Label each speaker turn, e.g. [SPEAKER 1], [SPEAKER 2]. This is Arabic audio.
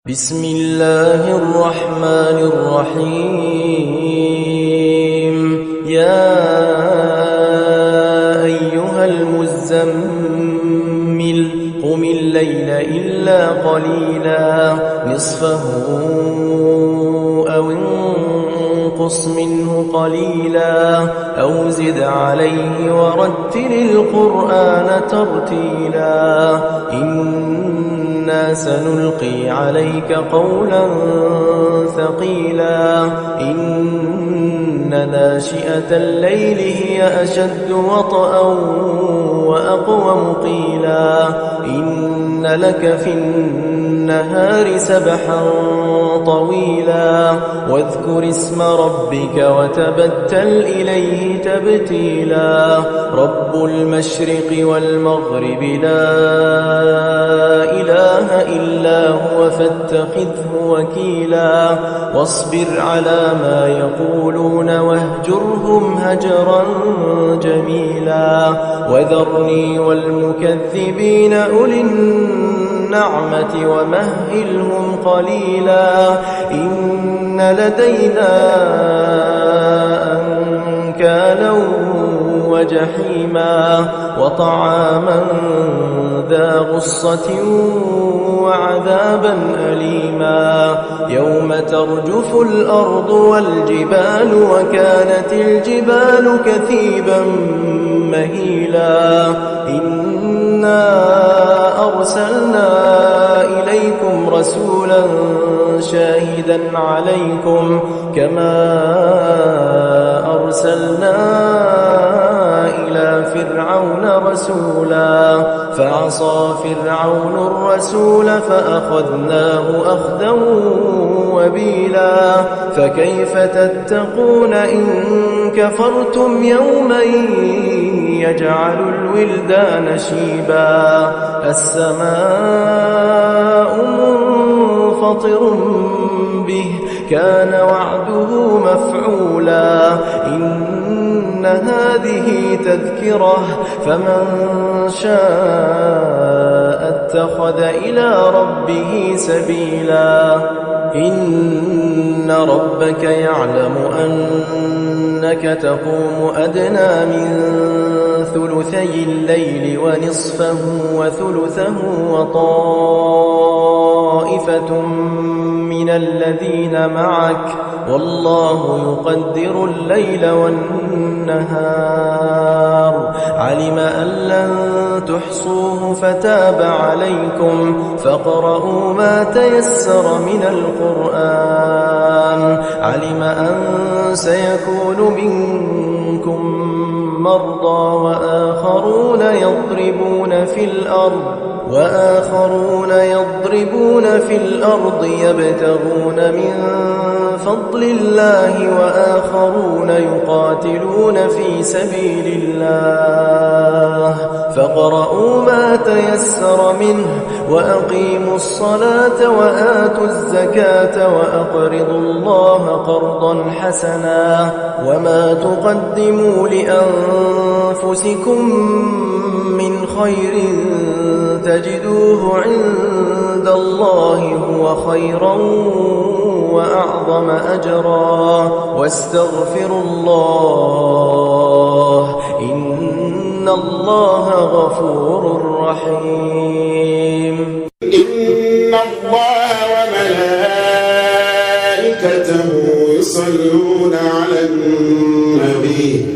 [SPEAKER 1] بسم الله الرحمن الرحيم يا أيها المزمل قم الليل إلا قليلا نصفه أو انقص منه قليلا أو زد عليه ورتل القرآن ترتيلا إنا سنلقي عليك قولا ثقيلا إن ناشئة الليل هي أشد وطئا وأقوم قيلا إن لك في النهار سبحا طويلا واذكر اسم ربك وتبتل إليه تبتيلا رب المشرق والمغرب لا إله إلا هو فاتخذه وكيلا واصبر على ما يقولون واهجرهم هجرا جميلا وذرني والمكذبين أولي النعمة ومهلهم قليلا إن لدينا أنكالا وجحيما وطعاما ذا غصة وعذابا أليما يوم ترجف الأرض والجبال وكانت الجبال كثيبا مهيلا إنا أرسلنا إليكم رسولا شاهدا عليكم كما أرسلنا إلى فرعون رسولا فعصى فرعون الرسول فأخذناه أخذا وبيلا فكيف تتقون إن كفرتم يوما يجعل الولدان شيبا السماء منفطر به كان وعده مفعولا إن هذه تذكرة فمن شاء اتخذ إلى ربه سبيلا إن ربك يعلم أنك تقوم أدنى من ثلثي الليل ونصفه وثلثه وطائفة من الذين معك والله يقدر الليل والنهار علم أن لن تحصوه فتاب عليكم فاقرؤوا ما تيسر من القرآن علم أن سيكون منكم مرضى وآخرون يضربون في الأرض يبتغون من فضل الله وآخرون يقاتلون في سبيل الله فاقرؤوا ما تيسر منه وأقيموا الصلاة وآتوا الزكاة وأقرضوا الله قرضا حسنا وما تقدموا لأنفسكم من خير تجدوه عند الله هو خيرا وأعظم أجرا واستغفروا الله إن الله غفور رحيم
[SPEAKER 2] إن الله وملائكته يصلون على النبي